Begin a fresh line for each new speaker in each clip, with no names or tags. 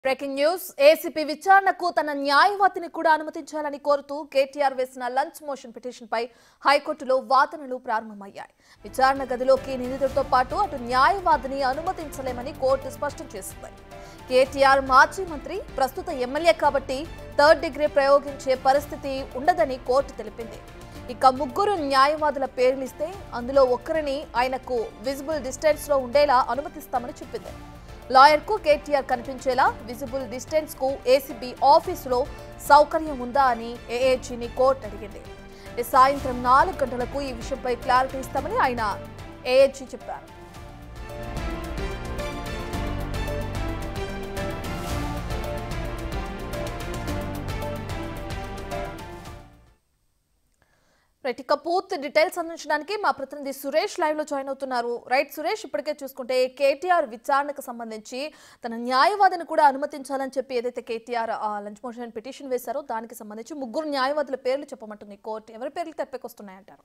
Breaking news ACP విచారణకు తన న్యాయవాదిని కూడా అనుమతించాలని కోరుతూ కేటీఆర్ వేసిన లంచ్ మోషన్ పిటిషన్పై హైకోర్టులో వాదనలు ప్రారంభమయ్యాయి. విచారణ గదిలోకి నిందితుడితో పాటు అటు న్యాయవాదిని అనుమతించలేమని కోర్టు స్పష్టం చేసింది. కేటీఆర్ మాజీ మంత్రి, ప్రస్తుత ఎమ్మెల్యే కాబట్టి థర్డ్ డిగ్రీ ప్రయోగించే పరిస్థితి ఉండదని కోర్టు తెలిపింది. ఇక ముగ్గురు న్యాయవాదుల పేర్లిస్తే అందులో ఒక్కరిని ఆయనకు విజిబుల్ డిస్టెన్స్ లో ఉండేలా అనుమతిస్తామని చెప్పింది. లాయర్ కు కేటీఆర్ కనిపించేలా విజిబుల్ డిస్టెన్స్ కు ఏసీబీ ఆఫీసులో సౌకర్యం ఉందా అని ఏఏజీని కోర్టు అడిగింది. సాయంత్రం 4 గంటలకు ఈ విషయంపై క్లారిటీ ఇస్తామని ఆయన ఏఏజీ చెప్పారు. రైట్, ఇక పూర్తి డీటెయిల్స్ అందించడానికి మా ప్రతినిధి సురేష్ లైవ్ లో జాయిన్ అవుతున్నారు. రైట్ సురేష్, ఇప్పటికే చూసుకుంటే కేటీఆర్ విచారణకు సంబంధించి తన న్యాయవాదిని కూడా అనుమతించాలని చెప్పి ఏదైతే కేటీఆర్ లంచ్ మోషన్ పిటిషన్ వేశారో దానికి సంబంధించి ముగ్గురు న్యాయవాదుల పేర్లు చెప్పమంటుంది కోర్టు. ఎవరి పేర్లు తెరపైకొస్తున్నాయంటారు?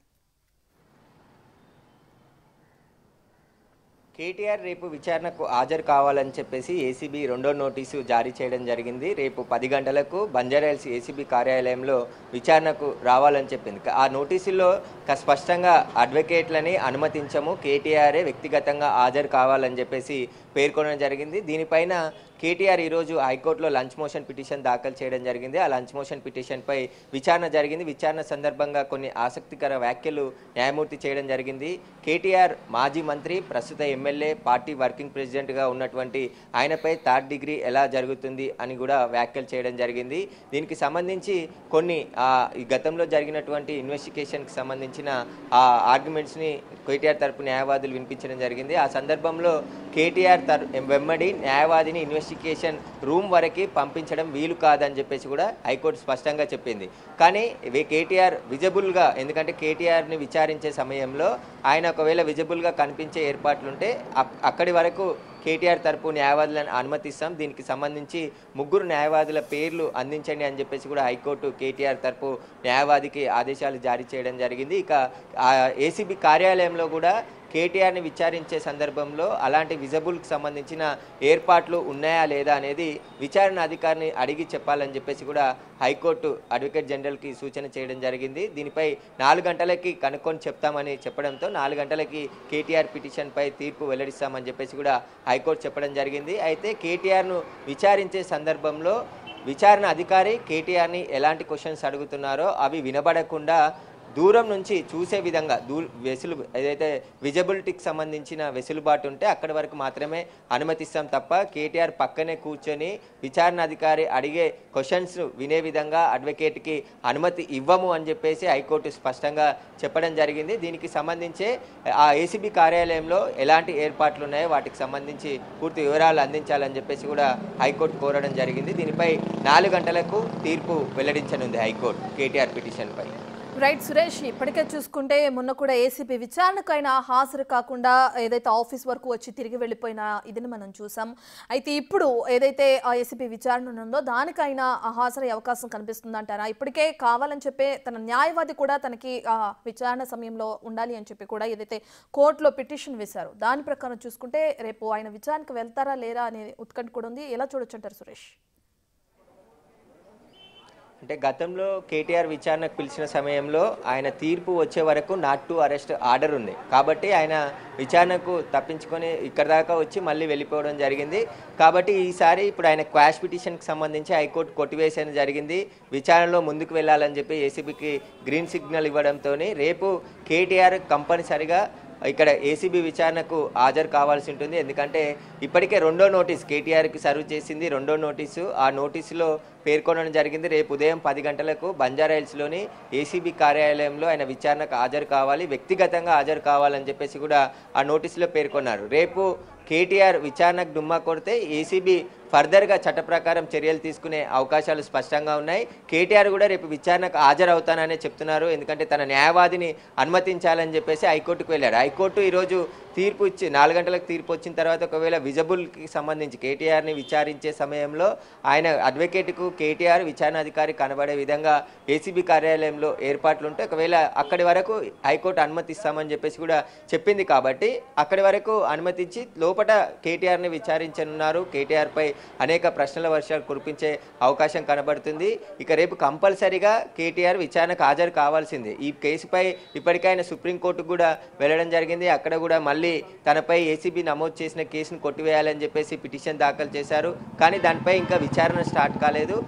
కేటీఆర్ రేపు విచారణకు హాజరు కావాలని చెప్పేసి ఏసీబీ రెండో నోటీసు జారీ చేయడం జరిగింది. రేపు 10 గంటలకు బంజారాహిల్స్ ఏసీబీ కార్యాలయంలో విచారణకు రావాలని చెప్పింది. ఆ నోటీసులో స్పష్టంగా అడ్వకేట్లని అనుమతించము, కేటీఆరే వ్యక్తిగతంగా హాజరు కావాలని చెప్పేసి పేర్కొనడం జరిగింది. దీనిపైన కేటీఆర్ ఈరోజు హైకోర్టులో లంచ్ మోషన్ పిటిషన్ దాఖలు చేయడం జరిగింది. ఆ లంచ్ మోషన్ పిటిషన్పై విచారణ జరిగింది. విచారణ సందర్భంగా కొన్ని ఆసక్తికర వ్యాఖ్యలు న్యాయమూర్తి చేయడం జరిగింది. కేటీఆర్ మాజీ మంత్రి, ప్రస్తుత ఎమ్మెల్యే, పార్టీ వర్కింగ్ ప్రెసిడెంట్గా ఉన్నటువంటి ఆయనపై థర్డ్ డిగ్రీ ఎలా జరుగుతుంది అని కూడా వ్యాఖ్యలు చేయడం జరిగింది. దీనికి సంబంధించి కొన్ని గతంలో జరిగినటువంటి ఇన్వెస్టిగేషన్కి సంబంధించిన ఆ ఆర్గ్యుమెంట్స్ని కేటీఆర్ తరపు న్యాయవాదులు వినిపించడం జరిగింది. ఆ సందర్భంలో కేటీఆర్ వెంబడి న్యాయవాదిని ఇన్వెస్టిగేషన్ రూమ్ వరకు పంపించడం వీలు కాదని చెప్పేసి కూడా హైకోర్టు స్పష్టంగా చెప్పింది. కానీ కేటీఆర్ విజిబుల్గా, ఎందుకంటే కేటీఆర్ని విచారించే సమయంలో ఆయన ఒకవేళ విజిబుల్గా కనిపించే ఏర్పాట్లుంటే అక్కడి వరకు కేటీఆర్ తరపు న్యాయవాదులను అనుమతిస్తాం, దీనికి సంబంధించి ముగ్గురు న్యాయవాదుల పేర్లు అందించండి అని చెప్పేసి కూడా హైకోర్టు కేటీఆర్ తరపు న్యాయవాదికి ఆదేశాలు జారీ చేయడం జరిగింది. ఇక ఏసీబీ కార్యాలయంలో కూడా కేటీఆర్ని విచారించే సందర్భంలో అలాంటి విజిబుల్కి సంబంధించిన ఏర్పాట్లు ఉన్నాయా లేదా అనేది విచారణ అధికారిని అడిగి చెప్పాలని చెప్పేసి కూడా హైకోర్టు అడ్వకేట్ జనరల్కి సూచన చేయడం జరిగింది. దీనిపై 4 గంటలకి కనుక్కొని చెప్తామని చెప్పడంతో 4 గంటలకి కేటీఆర్ పిటిషన్పై తీర్పు వెల్లడిస్తామని చెప్పేసి కూడా హైకోర్టు చెప్పడం జరిగింది. అయితే కేటీఆర్ను విచారించే సందర్భంలో విచారణ అధికారి కేటీఆర్ని ఎలాంటి క్వశ్చన్స్ అడుగుతున్నారో అవి వినబడకుండా దూరం నుంచి చూసే విధంగా ఏదైతే విజిబిలిటీకి సంబంధించిన వెసులుబాటు ఉంటే అక్కడి వరకు మాత్రమే అనుమతిస్తాం తప్ప కేటీఆర్ పక్కనే కూర్చొని విచారణ అధికారి అడిగే క్వశ్చన్స్ వినే విధంగా అడ్వకేట్కి అనుమతి ఇవ్వము అని చెప్పేసి హైకోర్టు స్పష్టంగా చెప్పడం జరిగింది. దీనికి సంబంధించి ఆ ఏసీబీ కార్యాలయంలో ఎలాంటి ఏర్పాట్లు ఉన్నాయో వాటికి సంబంధించి పూర్తి వివరాలు అందించాలని చెప్పేసి కూడా హైకోర్టు కోరడం జరిగింది. దీనిపై 4 గంటలకు తీర్పు వెల్లడించనుంది హైకోర్టు కేటీఆర్ పిటిషన్పై.
రైట్ సురేష్, ఇప్పటికే చూసుకుంటే మొన్న కూడా ఏసీపీ విచారణకైనా హాజరు కాకుండా ఏదైతే ఆఫీస్ వరకు వచ్చి తిరిగి వెళ్ళిపోయిన ఇదిని మనం చూసాం. అయితే ఇప్పుడు ఏదైతే ఆ ఏసీపీ విచారణ ఉందో దానికైనా హాజరయ్యే అవకాశం కనిపిస్తుందంటారా? ఇప్పటికే కావాలని చెప్పి తన న్యాయవాది కూడా తనకి విచారణ సమయంలో ఉండాలి అని చెప్పి కూడా ఏదైతే కోర్టులో పిటిషన్ వేశారు దాని ప్రకారం చూసుకుంటే రేపు ఆయన విచారణకు వెళ్తారా లేరా అనే ఉత్కంఠ కూడా ఉంది. ఎలా చూడొచ్చు అంటారు సురేష్?
అంటే గతంలో కేటీఆర్ విచారణకు పిలిచిన సమయంలో ఆయన తీర్పు వచ్చే వరకు నాట్ టు అరెస్ట్ ఆర్డర్ ఉంది కాబట్టి ఆయన విచారణకు తప్పించుకొని ఇక్కడ దాకా వచ్చి మళ్ళీ వెళ్ళిపోవడం జరిగింది. కాబట్టి ఈసారి ఇప్పుడు ఆయన క్వాష్ పిటిషన్కి సంబంధించి హైకోర్టు కొట్టివేయడం జరిగింది. విచారణలో ముందుకు వెళ్ళాలని చెప్పి ఏసీబీకి గ్రీన్ సిగ్నల్ ఇవ్వడంతో రేపు కేటీఆర్ కంపల్సరిగా ఇక్కడ ఏసీబీ విచారణకు హాజరు కావాల్సి ఉంటుంది. ఎందుకంటే ఇప్పటికే రెండో నోటీస్ కేటీఆర్కి సర్వ్ చేసింది. రెండో నోటీసు, ఆ నోటీసులో పేర్కొనడం జరిగింది రేపు ఉదయం 10 గంటలకు బంజారాహిల్స్లోని ఏసీబీ కార్యాలయంలో ఆయన విచారణకు హాజరు కావాలి, వ్యక్తిగతంగా హాజరు కావాలని చెప్పేసి కూడా ఆ నోటీసులో పేర్కొన్నారు. రేపు కేటీఆర్ విచారణకు డుమ్మా కొడితే ఏసీబీ ఫర్దర్గా చట్ట ప్రకారం చర్యలు తీసుకునే అవకాశాలు స్పష్టంగా ఉన్నాయి. కేటీఆర్ కూడా రేపు విచారణకు హాజరవుతాననే చెప్తున్నారు. ఎందుకంటే తన న్యాయవాదిని అనుమతించాలని చెప్పేసి హైకోర్టుకు వెళ్ళాడు. హైకోర్టు ఈరోజు తీర్పు ఇచ్చి 4 గంటలకు తీర్పు వచ్చిన తర్వాత ఒకవేళ విజిబుల్కి సంబంధించి కేటీఆర్ని విచారించే సమయంలో ఆయన అడ్వకేట్కు కేటీఆర్ విచారణ అధికారి కనబడే విధంగా ఏసీబీ కార్యాలయంలో ఏర్పాట్లు ఉంటే ఒకవేళ అక్కడి వరకు హైకోర్టు అనుమతిస్తామని చెప్పేసి కూడా చెప్పింది. కాబట్టి అక్కడి వరకు అనుమతించి లోపల కేటీఆర్ని విచారించనున్నారు. కేటీఆర్పై అనేక ప్రశ్నల వర్షాలు కురిపించే అవకాశం కనబడుతుంది. ఇక రేపు కంపల్సరీగా కేటీఆర్ విచారణకు హాజరు కావాల్సిందే. ఈ కేసుపై ఇప్పటికైనా సుప్రీంకోర్టుకు కూడా వెళ్ళడం జరిగింది. అక్కడ కూడా మళ్ళీ తనపై ఏసీబీ నమోదు చేసిన కేసును కొట్టివేయాలని చెప్పేసి పిటిషన్ దాఖలు చేశారు. కానీ దానిపై ఇంకా విచారణ స్టార్ట్ కాలేదు.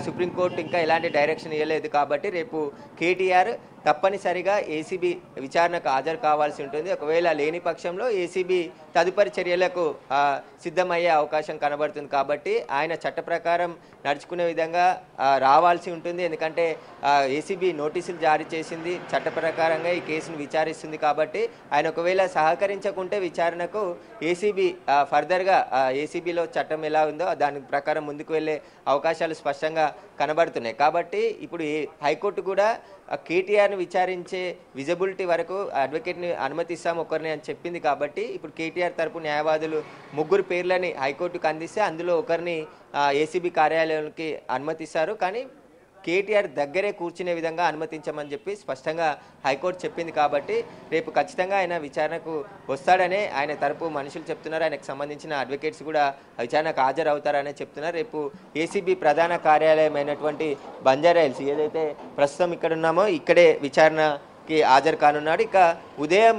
సుప్రీంకోర్టు ఇంకా ఎలాంటి డైరెక్షన్ ఇవ్వలేదు. కాబట్టి రేపు కేటీఆర్ తప్పనిసరిగా ఏసీబీ విచారణకు హాజరు కావాల్సి ఉంటుంది. ఒకవేళ లేని పక్షంలో ఏసీబీ తదుపరి చర్యలకు సిద్ధమయ్యే అవకాశం కనబడుతుంది. కాబట్టి ఆయన చట్ట ప్రకారం నడుచుకునే విధంగా రావాల్సి ఉంటుంది. ఎందుకంటే ఏసీబీ నోటీసులు జారీ చేసింది, చట్ట ప్రకారంగా ఈ కేసును విచారిస్తుంది. కాబట్టి ఆయన ఒకవేళ సహకరించకుంటే విచారణకు ఏసీబీ ఫర్దర్గా ఏసీబీలో చట్టం ఎలా ఉందో దాని ప్రకారం ముందుకు వెళ్ళే అవకాశాలు స్పష్టంగా కనబడుతున్నాయి. కాబట్టి ఇప్పుడు హైకోర్టు కూడా కేటీఆర్ని విచారించే విజిబిలిటీ వరకు అడ్వకేట్ని అనుమతిస్తాం ఒకరిని అని చెప్పింది. కాబట్టి ఇప్పుడు కేటీఆర్ తరపు న్యాయవాదులు 3 పేర్లని హైకోర్టుకు అందిస్తే అందులో ఒకరిని ఏసీబీ కార్యాలయానికి అనుమతిస్తారు. కానీ కేటీఆర్ దగ్గరే కూర్చునే విధంగా అనుమతించమని చెప్పి స్పష్టంగా హైకోర్టు చెప్పింది. కాబట్టి రేపు ఖచ్చితంగా ఆయన విచారణకు వస్తాడనే ఆయన తరపు మనుషులు చెప్తున్నారు. ఆయనకు సంబంధించిన అడ్వకేట్స్ కూడా విచారణకు హాజరవుతారనే చెప్తున్నారు. రేపు ఏసీబీ ప్రధాన కార్యాలయం అయినటువంటి బంజారాహిల్స్ ఏదైతే ప్రస్తుతం ఇక్కడ ఉన్నామో ఇక్కడే విచారణకి హాజరు కానున్నాడు. ఇక ఉదయం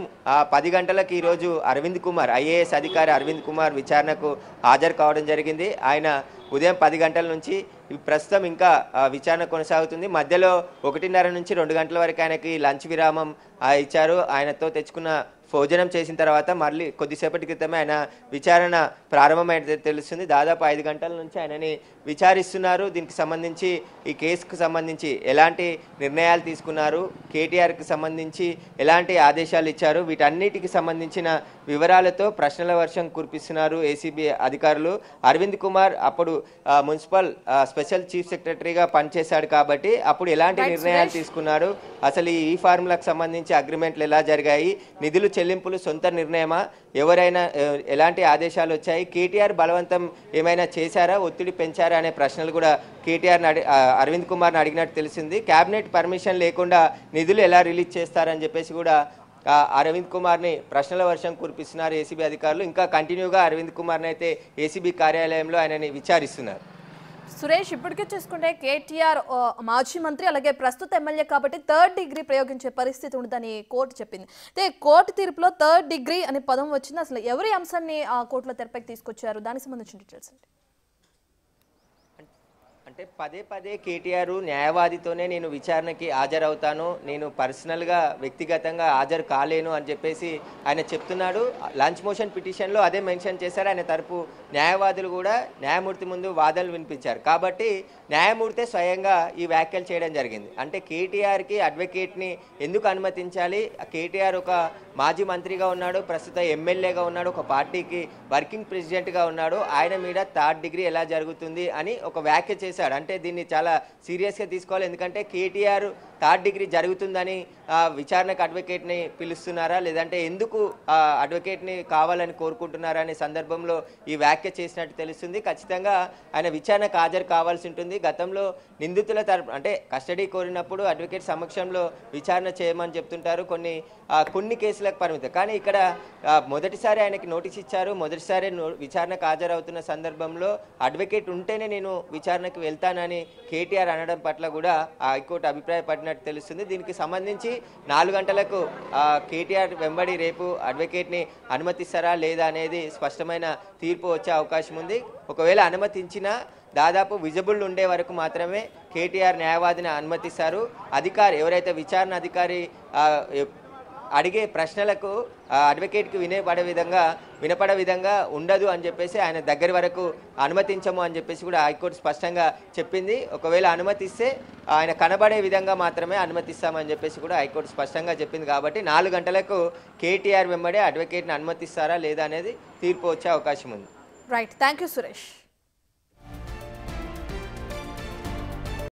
10 గంటలకు ఈరోజు అరవింద్ కుమార్ ఐఏఎస్ అధికారి అరవింద్ కుమార్ విచారణకు హాజరు కావడం జరిగింది. ఆయన ఉదయం 10 గంటల నుంచి ప్రస్తుతం ఇంకా విచారణ కొనసాగుతుంది. మధ్యలో 1:30 నుంచి 2 గంటల వరకు ఆయనకి లంచ్ విరామం ఇచ్చారు. ఆయనతో తెచ్చుకున్న భోజనం చేసిన తర్వాత మళ్ళీ కొద్దిసేపటి క్రితమే ఆయన విచారణ ప్రారంభమైనది తెలుస్తుంది. దాదాపు 5 గంటల నుంచి ఆయనని విచారిస్తున్నారు. దీనికి సంబంధించి ఈ కేసుకు సంబంధించి ఎలాంటి నిర్ణయాలు తీసుకున్నారు, కేటీఆర్కి సంబంధించి ఎలాంటి ఆదేశాలు ఇచ్చారు, వీటన్నిటికి సంబంధించిన వివరాలతో ప్రశ్నల వర్షం కురిపిస్తున్నారు ఏసీబీ అధికారులు. అరవింద్ కుమార్ అప్పుడు మున్సిపల్ స్పెషల్ చీఫ్ సెక్రటరీగా పనిచేశాడు. కాబట్టి అప్పుడు ఎలాంటి నిర్ణయాలు తీసుకున్నారు, అసలు ఈ ఫార్ములాకు సంబంధించి అగ్రిమెంట్లు ఎలా జరిగాయి, నిధులు చెల్లింపులు సొంత నిర్ణయమా, ఎవరైనా ఎలాంటి ఆదేశాలు వచ్చాయి, కేటీఆర్ బలవంతం ఏమైనా చేశారా, ఒత్తిడి పెంచారా అనే ప్రశ్నలు కూడా కేటీఆర్ని అరవింద్ కుమార్ని అడిగినట్టు తెలిసింది. క్యాబినెట్ పర్మిషన్ లేకుండా నిధులు ఎలా రిలీజ్ చేస్తారని చెప్పేసి కూడా అరవింద్ కుమార్ని ప్రశ్నల వర్షం కురిపిస్తున్నారు ఏసీబీ అధికారులు. ఇంకా కంటిన్యూగా అరవింద్ కుమార్ని అయితే ఏసీబీ కార్యాలయంలో ఆయనని విచారిస్తున్నారు.
సురేష్, ఇప్పటికే చూసుకుంటే కేటీఆర్ మాజీ మంత్రి అలాగే ప్రస్తుత ఎమ్మెల్యే కాబట్టి 3rd డిగ్రీ ప్రయోగించే పరిస్థితి ఉండదని కోర్టు చెప్పింది. అయితే కోర్టు తీర్పులో 3rd డిగ్రీ అనే పదం వచ్చింది. అసలు ఎవరి అంశాన్ని ఆ కోర్టులో తెరపైకి తీసుకొచ్చారు, దానికి సంబంధించిన డీటెయిల్స్ అండి.
అంటే పదే కేటీఆర్ న్యాయవాదితోనే నేను విచారణకి హాజరవుతాను, నేను పర్సనల్గా వ్యక్తిగతంగా హాజరు కాలేను అని చెప్పేసి ఆయన చెప్తున్నాడు. లంచ్ మోషన్ పిటిషన్లో అదే మెన్షన్ చేశారు. ఆయన తరపు న్యాయవాదులు కూడా న్యాయమూర్తి ముందు వాదనలు వినిపించారు. కాబట్టి న్యాయమూర్తే స్వయంగా ఈ వ్యాఖ్యలు చేయడం జరిగింది. అంటే కేటీఆర్కి అడ్వకేట్ని ఎందుకు అనుమతించాలి, కేటీఆర్ ఒక మాజీ మంత్రిగా ఉన్నాడు, ప్రస్తుత ఎమ్మెల్యేగా ఉన్నాడు, ఒక పార్టీకి వర్కింగ్ ప్రెసిడెంట్గా ఉన్నాడు, ఆయన మీద 3rd డిగ్రీ ఎలా జరుగుతుంది అని ఒక వ్యాఖ్య చేశాడు. అంటే దీన్ని చాలా సీరియస్గా తీసుకోవాలి. ఎందుకంటే కేటీఆర్ 3rd డిగ్రీ జరుగుతుందని విచారణకు అడ్వకేట్ని పిలుస్తున్నారా, లేదంటే ఎందుకు అడ్వకేట్ని కావాలని కోరుకుంటున్నారా అనే సందర్భంలో ఈ వ్యాఖ్య చేసినట్టు తెలుస్తుంది. ఖచ్చితంగా ఆయన విచారణకు హాజరు కావాల్సి ఉంటుంది. గతంలో నిందితుల తరపు అంటే కస్టడీ కోరినప్పుడు అడ్వకేట్ సమక్షంలో విచారణ చేయమని చెప్తుంటారు, కొన్ని కేసులకు పరిమితం. కానీ ఇక్కడ మొదటిసారి ఆయనకి నోటీస్ ఇచ్చారు, మొదటిసారి విచారణకు హాజరవుతున్న సందర్భంలో అడ్వకేట్ ఉంటేనే నేను విచారణకు వెళ్తానని కేటీఆర్ అనడం పట్ల కూడా హైకోర్టు అభిప్రాయపడినట్టు తెలుస్తుంది. దీనికి సంబంధించి 4 గంటలకు కేటీఆర్ వెంబడి రేపు అడ్వకేట్ని అనుమతిస్తారా లేదా అనేది స్పష్టమైన తీర్పు వచ్చే అవకాశం ఉంది. ఒకవేళ అనుమతించినా దాదాపు విజిబుల్ ఉండే వరకు మాత్రమే కేటీఆర్ న్యాయవాదిని అనుమతిస్తారు. అధికారి ఎవరైతే విచారణ అధికారి అడిగే ప్రశ్నలకు అడ్వకేట్కి వినపడే విధంగా ఉండదు అని చెప్పేసి ఆయన దగ్గర వరకు అనుమతించము అని చెప్పేసి కూడా హైకోర్టు స్పష్టంగా చెప్పింది. ఒకవేళ అనుమతిస్తే ఆయన కనబడే విధంగా మాత్రమే అనుమతిస్తామని చెప్పేసి కూడా హైకోర్టు స్పష్టంగా చెప్పింది. కాబట్టి 4 గంటలకు కేటీఆర్ వెంబడే అడ్వకేట్ని అనుమతిస్తారా లేదా అనేది తీర్పు వచ్చే అవకాశం ఉంది.
Right, thank you Suresh.